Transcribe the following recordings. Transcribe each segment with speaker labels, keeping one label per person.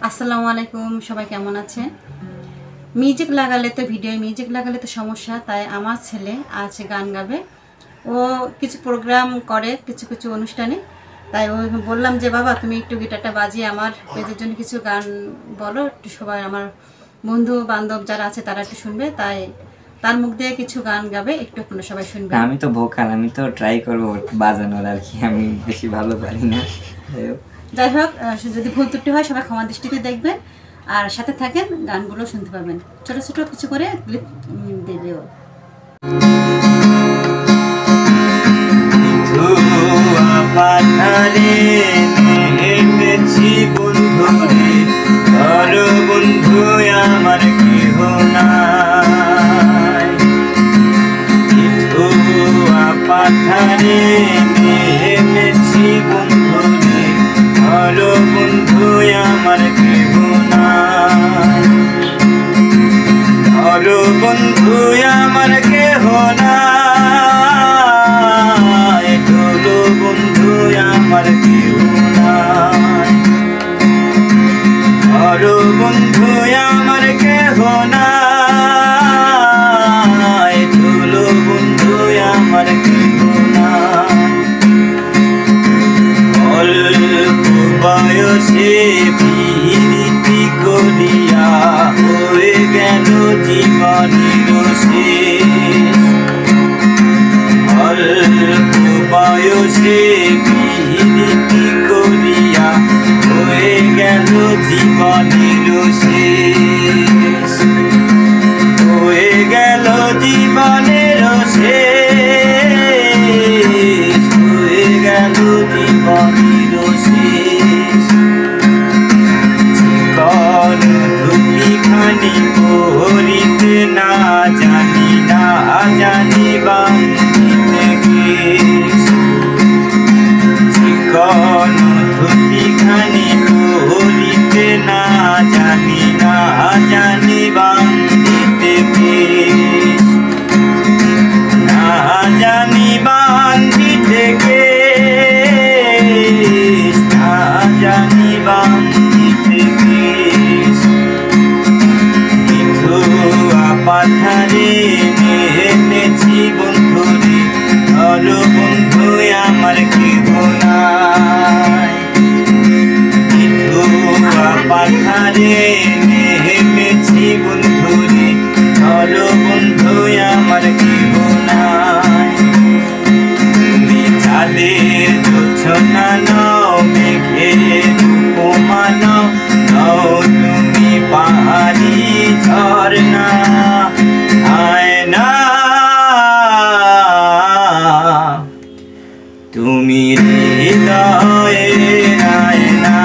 Speaker 1: আসসালামু আলাইকুম, সবাই কেমন আছে? মিউজিক লাগালে তো মিউজিক লাগালে তো সমস্যা, তাই আমার ছেলে আজ গান গাবে। ও কিছু প্রোগ্রাম করে কিছু কিছু অনুষ্ঠানে, তাই ও বললাম যে বাবা তুমি একটু গিটারটা বাজিয়ে আমার পেজের জন্য কিছু গান বলো, একটু সবাই আমার বন্ধু বান্ধব যারা আছে তারা একটু শুনবে, তাই তার মুখ দিয়ে কিছু গান গাবে, একটু আপনারা সবাই শুনবে।
Speaker 2: আমি তো ভোকাল, আমি তো ট্রাই করবো বাজানোর আর কি, আমি বেশি ভালো পারি না।
Speaker 1: যাই হোক, যদি ভুল ত্রুটি হয় সবাই ক্ষমা দৃষ্টিতে দেখবেন, আর সাথে থাকেন, গানগুলো শুনতে পাবেন। ছোট ছোট কিছু করে ক্লিপ দেবে ও।
Speaker 2: পাথারে হেঁটেছি বন্ধুরে, ধর বন্ধু আমার কেহ নাই। পাথারে হেঁটেছি বন্ধুরে, ধর বন্ধু আমার কেহ নাই। ধর বন্ধু আমার কেহ নাই, ধরো বন্ধু আমার কেহ নাই। ধরো বন্ধু আমার কেহ নাই, ধরো বন্ধু আমার কেহ নাই। অল্প বয়সে প্রীতি করিয়া হয়ে গেল জীবনের শেষ। অল্প বয়সে প্রীতি করিয়া হয়ে গেল জীবনের শেষ। হয়ে গেল জীবনের শেষ, হয়ে গেল জীবনের শেষ। চিকন ধুতিখানি পরিতে না জানি না জানি বাঁধিতে কেশ। চিকন ধুতিখানি পরিতে না জানি না জানি বাঁধিতে কেশ। না জানি বাঁধিতে কেশ, না জানি বাঁধিতে কেশ। পাথারে নেমেছি বন্ধুরে, ধর বন্ধু আমার কেহ নাই। পাথারে নেমেছি বন্ধুরে, ধর বন্ধু আমার কেহ নাই। তুমি চাঁদের জোছনা নাও, মেঘের উপমা নাও, নাও তুমি পাহাড়ি ঝর্ণা। আয়না তুমি হৃদয়ের আয়না।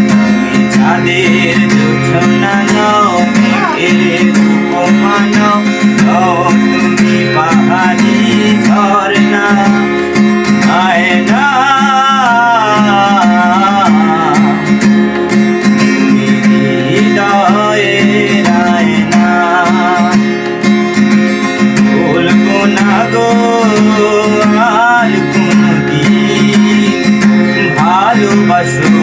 Speaker 2: তুমি চাঁদের জোছনা নাও, মেঘের উপমা নাও, নাও তুমি পাহাড়ি ঝর্ণা। আয়না তুমি হৃদয়ের আয়না। বলবো না গো আর কোনদিন ভালোবাসো